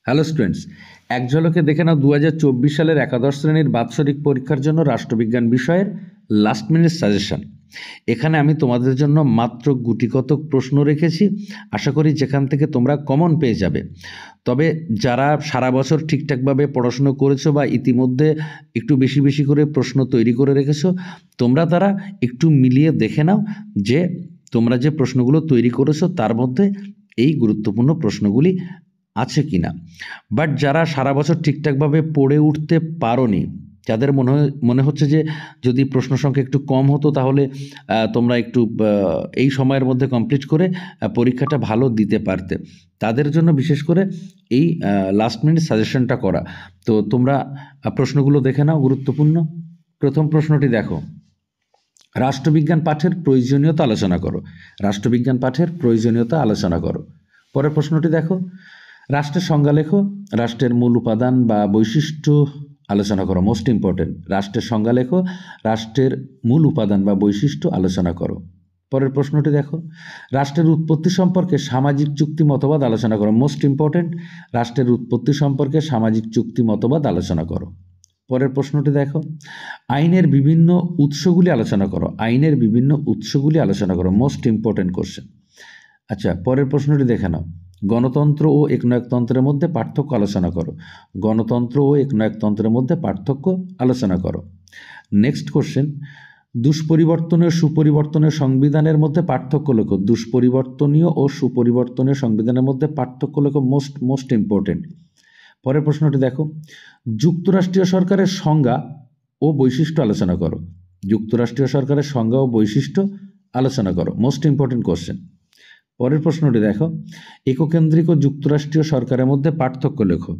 Hello students, এক ঝলকে দেখে নাও 2024 সালের একাদশ শ্রেণীর বাৎসরিক পরীক্ষার জন্য রাষ্ট্রবিজ্ঞান বিষয়ের লাস্ট মিনিট সাজেশন। এখানে আমি তোমাদের জন্য মাত্র গুটিকতক প্রশ্ন রেখেছি, আশা করি যেখান থেকে তোমরা কমন পেয়ে যাবে। তবে যারা সারা বছর ঠিকঠাকভাবে পড়াশুনো করেছো বা ইতিমধ্যে একটু বেশি বেশি করে প্রশ্ন তৈরি করে রেখেছো, তোমরা তারা একটু মিলিয়ে দেখে নাও যে তোমরা যে প্রশ্নগুলো তৈরি করেছো তার মধ্যে এই গুরুত্বপূর্ণ প্রশ্নগুলি আছে কিনা। বাট যারা সারা বছর ঠিকঠাকভাবে পড়ে উঠতে পারোনি, যাদের মনে হচ্ছে যে যদি প্রশ্ন সংখ্যা একটু কম হতো তাহলে তোমরা একটু এই সময়ের মধ্যে কমপ্লিট করে পরীক্ষাটা ভালো দিতে পারতে, তাদের জন্য বিশেষ করে এই লাস্ট মিনিট সাজেশনটা করা। তো তোমরা প্রশ্নগুলো দেখে নাও, গুরুত্বপূর্ণ। প্রথম প্রশ্নটি দেখো, রাষ্ট্রবিজ্ঞান পাঠের প্রয়োজনীয়তা আলোচনা করো। রাষ্ট্রবিজ্ঞান পাঠের প্রয়োজনীয়তা আলোচনা করো। পরের প্রশ্নটি দেখো, রাষ্ট্রের সংজ্ঞা লেখো। রাষ্ট্রের মূল উপাদান বা বৈশিষ্ট্য আলোচনা করো। মোস্ট ইম্পর্টেন্ট, রাষ্ট্রের সংজ্ঞা লেখো, রাষ্ট্রের মূল উপাদান বা বৈশিষ্ট্য আলোচনা করো। পরের প্রশ্নটি দেখো, রাষ্ট্রের উৎপত্তি সম্পর্কে সামাজিক চুক্তি মতবাদ আলোচনা করো। মোস্ট ইম্পর্টেন্ট, রাষ্ট্রের উৎপত্তি সম্পর্কে সামাজিক চুক্তি মতবাদ আলোচনা করো। পরের প্রশ্নটি দেখো, আইনের বিভিন্ন উৎসগুলি আলোচনা করো। আইনের বিভিন্ন উৎসগুলি আলোচনা করো। Most important question. আচ্ছা, পরের প্রশ্নটি দেখে নাও, গণতন্ত্র ও একনায়কতন্ত্রের মধ্যে পার্থক্য আলোচনা করো। গণতন্ত্র ও একনায়কতন্ত্রের মধ্যে পার্থক্য আলোচনা করো। নেক্সট কোশ্চেন, দুষ্পরিবর্তনীয় সুপরিবর্তনীয় সংবিধানের মধ্যে পার্থক্য লেখো। দুষ্পরিবর্তনীয় ও সুপরিবর্তনীয় সংবিধানের মধ্যে পার্থক্য লেখো। Most important. পরের প্রশ্নটি দেখো, যুক্তরাষ্ট্রীয় সরকারের সংজ্ঞা ও বৈশিষ্ট্য আলোচনা করো। যুক্তরাষ্ট্রীয় সরকারের সংজ্ঞা ও বৈশিষ্ট্য আলোচনা করো। Most important question. পরের প্রশ্নটি দেখো, এককেন্দ্রিক ও যুক্তরাষ্ট্রীয় সরকারের মধ্যে পার্থক্য লেখো।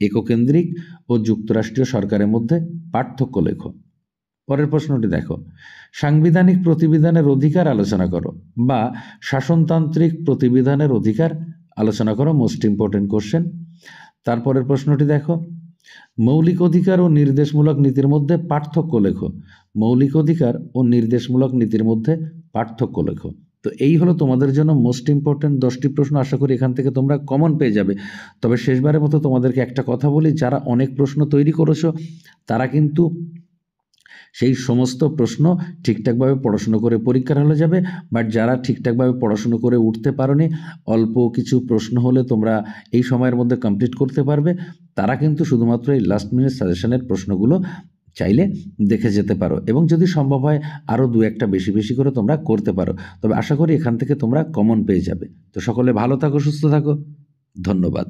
এককেন্দ্রিক ও যুক্তরাষ্ট্রীয় সরকারের মধ্যে পার্থক্য লেখো। পরের প্রশ্নটি দেখো, সাংবিধানিক প্রতিবিধানের অধিকার আলোচনা করো বা শাসনতান্ত্রিক প্রতিবিধানের অধিকার আলোচনা করো। Most important question. তারপরের প্রশ্নটি দেখো, মৌলিক অধিকার ও নির্দেশমূলক নীতির মধ্যে পার্থক্য লেখো। মৌলিক অধিকার ও নির্দেশমূলক নীতির মধ্যে পার্থক্য লেখো। তো এই হলো তোমাদের জন্য মোস্ট ইম্পর্টেন্ট 10টি প্রশ্ন। আশা করি এখান থেকে তোমরা কমন পেয়ে যাবে। তবে শেষবারের মতো তোমাদেরকে একটা কথা বলি, যারা অনেক প্রশ্ন তৈরি করেছো তারা কিন্তু সেই সমস্ত প্রশ্ন ঠিকঠাকভাবে পড়াশুনো করে পরীক্ষার হলে যাবে। বাট যারা ঠিকঠাকভাবে পড়াশুনো করে উঠতে পারোনি, অল্প কিছু প্রশ্ন হলে তোমরা এই সময়ের মধ্যে কমপ্লিট করতে পারবে, তারা কিন্তু শুধুমাত্র এই লাস্ট মিনিট সাজেশনের প্রশ্নগুলো চাইলে দেখে যেতে পারো, এবং যদি সম্ভব হয় আরও দু একটা বেশি বেশি করে তোমরা করতে পারো। তবে আশা করি এখান থেকে তোমরা কমন পেয়ে যাবে। তো সকলে ভালো থাকো, সুস্থ থাকো, ধন্যবাদ।